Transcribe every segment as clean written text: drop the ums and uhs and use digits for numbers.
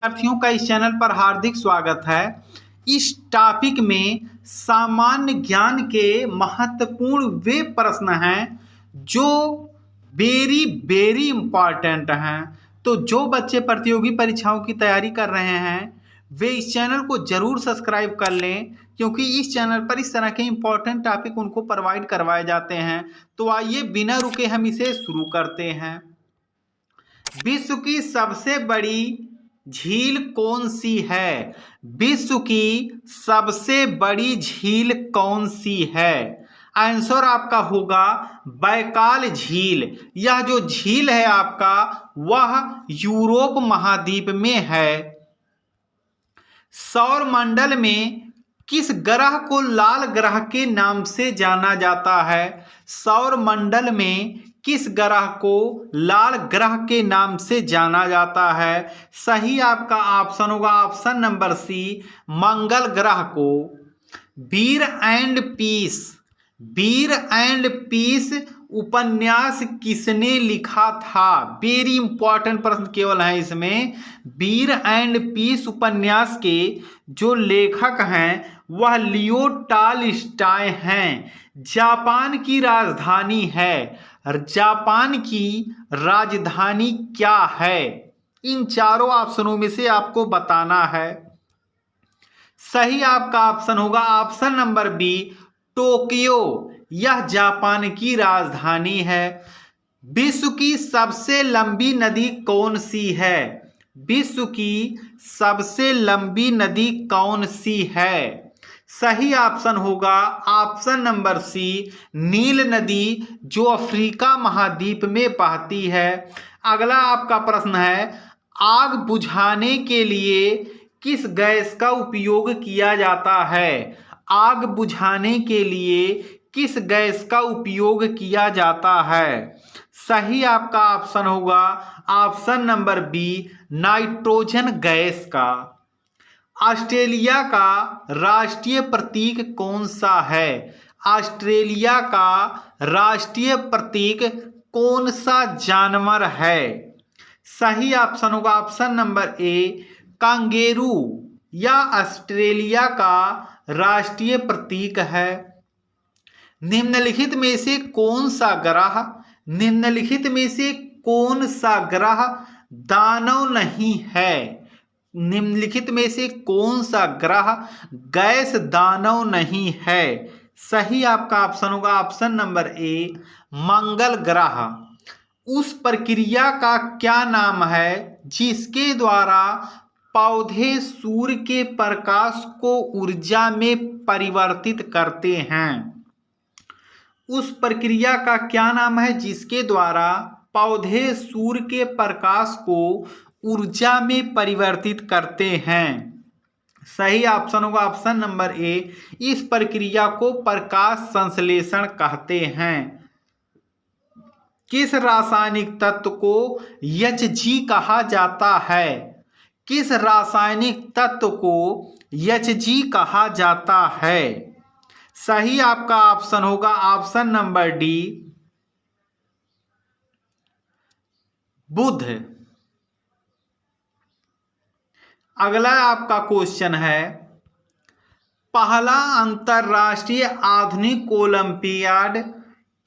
विद्यार्थियों का इस चैनल पर हार्दिक स्वागत है। इस टॉपिक में सामान्य ज्ञान के महत्वपूर्ण वे प्रश्न हैं जो वेरी वेरी इंपॉर्टेंट हैं। तो जो बच्चे प्रतियोगी परीक्षाओं की तैयारी कर रहे हैं वे इस चैनल को जरूर सब्सक्राइब कर लें, क्योंकि इस चैनल पर इस तरह के इंपॉर्टेंट टॉपिक उनको प्रोवाइड करवाए जाते हैं। तो आइए बिना रुके हम इसे शुरू करते हैं। विश्व की सबसे बड़ी झील कौन सी है? विश्व की सबसे बड़ी झील कौन सी है? आंसर आपका होगा बैकाल झील। यह जो झील है आपका वह यूरोप महाद्वीप में है। सौर मंडल में किस ग्रह को लाल ग्रह के नाम से जाना जाता है? सौर मंडल में किस ग्रह को लाल ग्रह के नाम से जाना जाता है? सही आपका ऑप्शन होगा ऑप्शन नंबर सी, मंगल ग्रह को। War and Peace, War and Peace उपन्यास किसने लिखा था? वेरी इंपॉर्टेंट प्रश्न केवल है इसमें। वीर एंड पीस उपन्यास के जो लेखक हैं वह लियो टॉलस्टॉय हैं। जापान की राजधानी है, जापान की राजधानी क्या है? इन चारों ऑप्शनों में से आपको बताना है। सही आपका ऑप्शन होगा ऑप्शन नंबर बी, टोक्यो। यह जापान की राजधानी है। विश्व की सबसे लंबी नदी कौन सी है? विश्व की सबसे लंबी नदी कौन सी है? सही ऑप्शन होगा ऑप्शन नंबर सी, नील नदी, जो अफ्रीका महाद्वीप में बहती है। अगला आपका प्रश्न है, आग बुझाने के लिए किस गैस का उपयोग किया जाता है? आग बुझाने के लिए किस गैस का उपयोग किया जाता है? सही आपका ऑप्शन होगा option number B, nitrogen gas का। ऑस्ट्रेलिया का राष्ट्रीय प्रतीक कौन सा है? ऑस्ट्रेलिया का राष्ट्रीय प्रतीक कौन सा जानवर है? सही ऑप्शन होगा ऑप्शन नंबर ए, कांगेरू। यह ऑस्ट्रेलिया का राष्ट्रीय प्रतीक है। निम्नलिखित में से कौन सा ग्रह, निम्नलिखित में से कौन सा ग्रह दानव नहीं है? निम्नलिखित में से कौन सा ग्रह गैस दानव नहीं है? सही आपका ऑप्शन होगा ऑप्शन नंबर ए, मंगल ग्रह। उस प्रक्रिया का क्या नाम है जिसके द्वारा पौधे सूर्य के प्रकाश को ऊर्जा में परिवर्तित करते हैं? उस प्रक्रिया का क्या नाम है जिसके द्वारा पौधे सूर्य के प्रकाश को ऊर्जा में परिवर्तित करते हैं? सही ऑप्शन होगा ऑप्शन नंबर ए, इस प्रक्रिया को प्रकाश संश्लेषण कहते हैं। किस रासायनिक तत्व को Hg कहा जाता है? किस रासायनिक तत्व को Hg कहा जाता है? सही आपका ऑप्शन होगा ऑप्शन नंबर डी, बुध। अगला आपका क्वेश्चन है, पहला अंतरराष्ट्रीय आधुनिक ओलंपियाड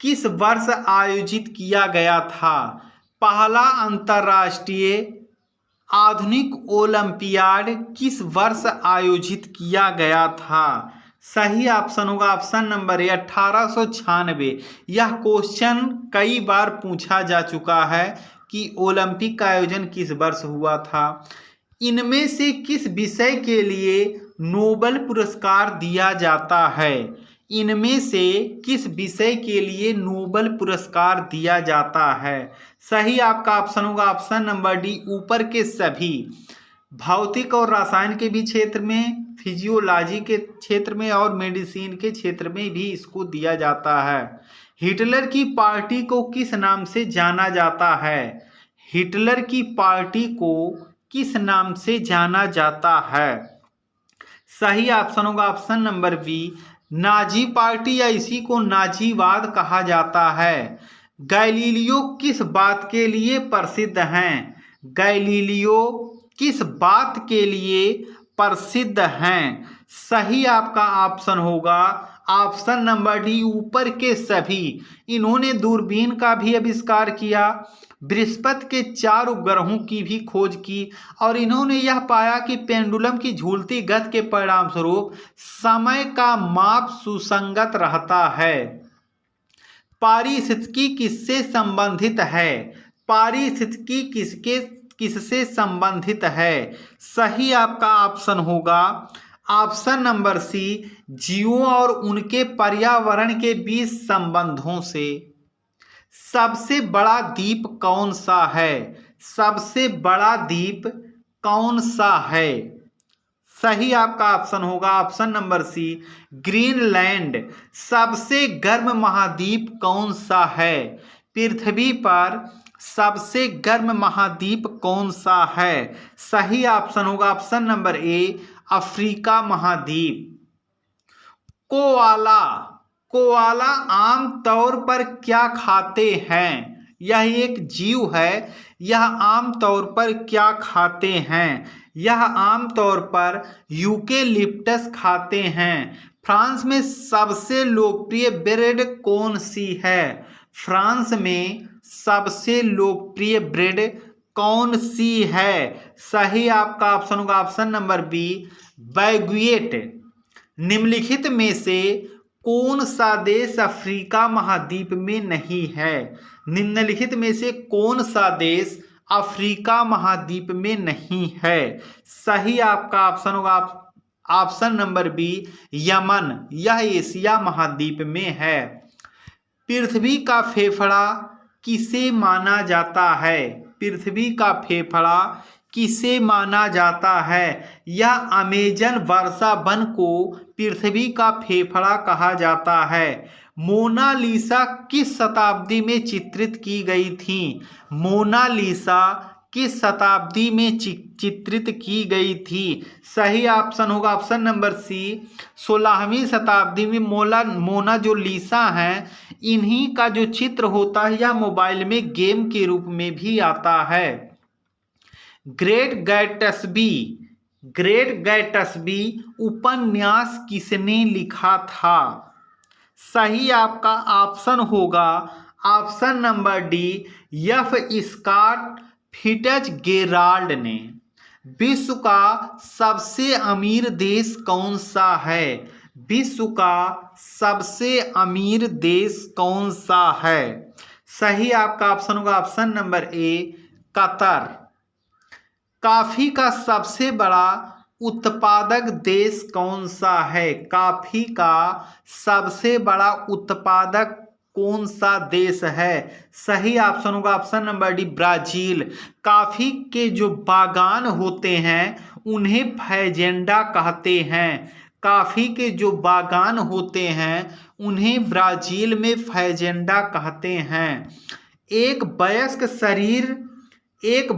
किस वर्ष आयोजित किया गया था? पहला अंतरराष्ट्रीय आधुनिक ओलंपियाड किस वर्ष आयोजित किया गया था? सही ऑप्शन होगा ऑप्शन नंबर ए, 1896। यह क्वेश्चन कई बार पूछा जा चुका है कि ओलंपिक का आयोजन किस वर्ष हुआ था। इनमें से किस विषय के लिए नोबेल पुरस्कार दिया जाता है? इनमें से किस विषय के लिए नोबेल पुरस्कार दिया जाता है? सही आपका ऑप्शन होगा ऑप्शन नंबर डी, ऊपर के सभी। भौतिक और रसायन के भी क्षेत्र में, फिजियोलॉजी के क्षेत्र में और मेडिसिन के क्षेत्र में भी इसको दिया जाता है। हिटलर की पार्टी को किस नाम से जाना जाता है? हिटलर की पार्टी को किस नाम से जाना जाता है? सही ऑप्शन होगा option number B, Nazi party, या इसी को नाजीवाद कहा जाता है। गैलीलियो किस बात के लिए प्रसिद्ध हैं? गैलीलियो किस बात के लिए प्रसिद्ध हैं? सही आपका ऑप्शन होगा ऑप्शन नंबर डी, ऊपर के सभी। इन्होंने दूरबीन का भी आविष्कार किया, बृहस्पति के 4 उपग्रहों की भी खोज की और इन्होंने यह पाया कि पेंडुलम की झूलती गति के परिणाम स्वरूप समय का माप सुसंगत रहता है। पारिस्थितिकी किससे संबंधित है? पारिस्थितिकी किससे संबंधित है? सही आपका ऑप्शन होगा ऑप्शन नंबर सी, जीवों और उनके पर्यावरण के बीच संबंधों से। सबसे बड़ा द्वीप कौन सा है? सबसे बड़ा द्वीप कौन सा है? सही आपका ऑप्शन होगा ऑप्शन नंबर सी, ग्रीनलैंड। सबसे गर्म महाद्वीप कौन सा है? पृथ्वी पर सबसे गर्म महाद्वीप कौन सा है? सही ऑप्शन होगा ऑप्शन नंबर ए, अफ्रीका महाद्वीप। कोआला, कोआला आम तौर पर क्या खाते हैं? यह एक जीव है, यह आम तौर पर क्या खाते हैं? यह आम तौर पर यूकेलिप्टस खाते हैं। फ्रांस में सबसे लोकप्रिय ब्रेड कौन सी है? फ्रांस में सबसे लोकप्रिय ब्रेड कौन सी है? सही आपका ऑप्शन होगा ऑप्शन नंबर बी, बैगुएट। निम्नलिखित में से कौन सा देश अफ्रीका महाद्वीप में नहीं है? निम्नलिखित में से कौन सा देश अफ्रीका महाद्वीप में नहीं है? सही आपका ऑप्शन होगा ऑप्शन नंबर बी, यमन। यह एशिया महाद्वीप में है। पृथ्वी का फेफड़ा किसे माना जाता है? पृथ्वी का फेफड़ा किसे माना जाता है? यह अमेजन वर्षा वन को पृथ्वी का फेफड़ा कहा जाता है। मोनालिसा किस शताब्दी में चित्रित की गई थी? मोनालिसा किस शताब्दी में चित्रित की गई थी? सही ऑप्शन होगा ऑप्शन नंबर सी, 16वीं शताब्दी में। मोना जो लिसा हैं, इन्हीं का जो चित्र होता है यह मोबाइल में गेम के रूप में भी आता है। ग्रेट गैट्सबी, ग्रेट गैट्सबी उपन्यास किसने लिखा था? सही आपका ऑप्शन होगा option number D, F Scott Fitzgerald ने। विश्व का सबसे अमीर देश कौन सा है? विश्व का सबसे अमीर देश कौन सा है? सही आपका ऑप्शन होगा option number A, Qatar. Coffee का सबसे बड़ा उत्पादक देश कौन सा है? कॉफी का सबसे बड़ा उत्पादक कौन सा देश है? सही ऑप्शन होगा option number D, Brazil. Coffee के जो बागान होते हैं उन्हें फैजेंडा कहते हैं। कॉफी के जो बागान होते हैं उन्हें ब्राजील में फैजेंडा कहते हैं। एक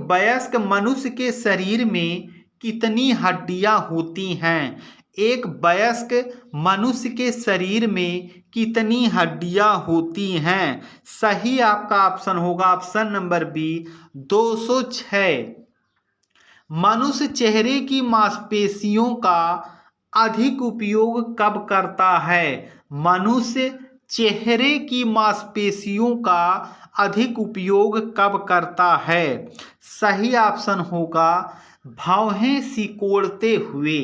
वयस्क मनुष्य के शरीर में कितनी हड्डियां होती हैं? एक वयस्क मनुष्य के शरीर में कितनी हड्डियां होती हैं? सही आपका ऑप्शन होगा ऑप्शन नंबर बी, 206। मनुष्य चेहरे की मांसपेशियों का अधिक उपयोग कब करता है? मनुष्य चेहरे की मांसपेशियों का अधिक उपयोग कब करता है? सही ऑप्शन होगा भौहें सिकोड़ते हुए।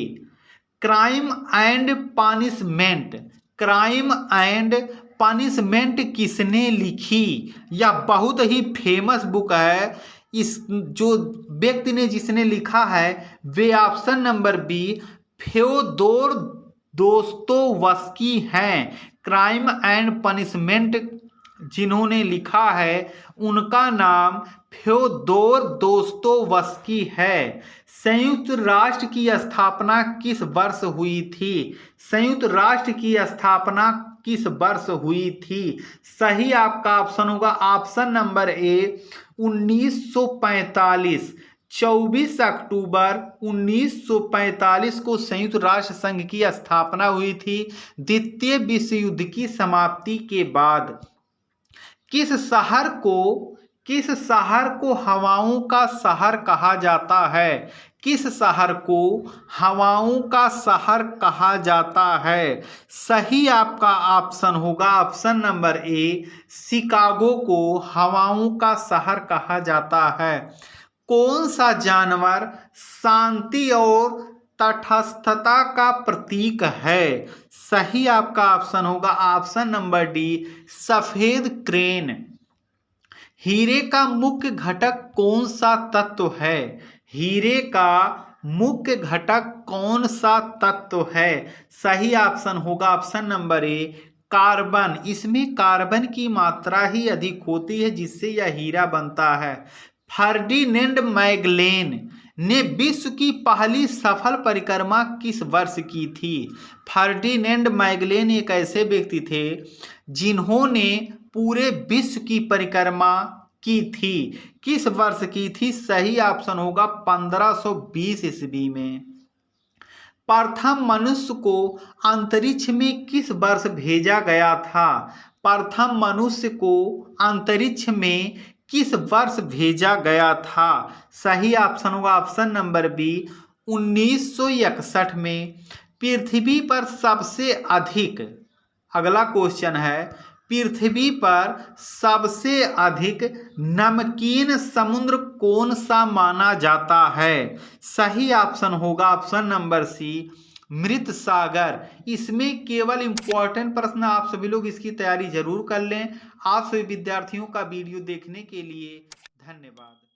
Crime and punishment, crime and punishment किसने लिखी? यह बहुत ही फेमस बुक है। इस जो व्यक्ति ने जिसने लिखा है वे option number B, Fyodor Dostoevsky हैं। क्राइम एंड पनिशमेंट जिन्होंने लिखा है उनका नाम फ्योदोर दोस्तोवस्की है। संयुक्त राष्ट्र की स्थापना किस वर्ष हुई थी? संयुक्त राष्ट्र की स्थापना किस वर्ष हुई थी? सही आपका ऑप्शन होगा ऑप्शन नंबर ए, 1945। 24 अक्टूबर 1945 को संयुक्त राष्ट्र संघ की स्थापना हुई थी। द्वितीय विश्व युद्ध की समाप्ति के बाद। किस शहर को किस शहर को हवाओं का शहर कहा जाता है? किस शहर को हवाओं का शहर कहा जाता है? सही आपका ऑप्शन होगा ऑप्शन नंबर ए, शिकागो को हवाओं का शहर कहा जाता है। कौन सा जानवर शांति और तटस्थता का प्रतीक है? सही आपका ऑप्शन होगा ऑप्शन नंबर डी, सफेद क्रेन। हीरे का मुख्य घटक कौन सा तत्व है? हीरे का मुख्य घटक कौन सा तत्व है? सही ऑप्शन होगा ऑप्शन नंबर ए, कार्बन। इसमें कार्बन की मात्रा ही अधिक होती है जिससे यह हीरा बनता है। फर्डिनेंड मैगलेन ने विश्व की पहली सफल परिक्रमा किस वर्ष की थी? फर्डिनेंड मैगलेन एक ऐसे व्यक्ति थे जिन्होंने पूरे विश्व की परिक्रमा की थी। किस वर्ष की थी? सही ऑप्शन होगा 1520 ईस्वी में। प्रथम मनुष्य को अंतरिक्ष में किस वर्ष भेजा गया था? प्रथम मनुष्य को अंतरिक्ष में किस वर्ष भेजा गया था? सही ऑप्शन होगा ऑप्शन नंबर बी, 1961 में। पृथ्वी पर सबसे अधिक, अगला क्वेश्चन है, पृथ्वी पर सबसे अधिक नमकीन समुद्र कौन सा माना जाता है? सही ऑप्शन होगा ऑप्शन नंबर सी, मृत सागर। इसमें केवल इंपॉर्टेंट प्रश्न, आप सभी लोग इसकी तैयारी जरूर कर लें। आप सभी विद्यार्थियों का वीडियो देखने के लिए धन्यवाद।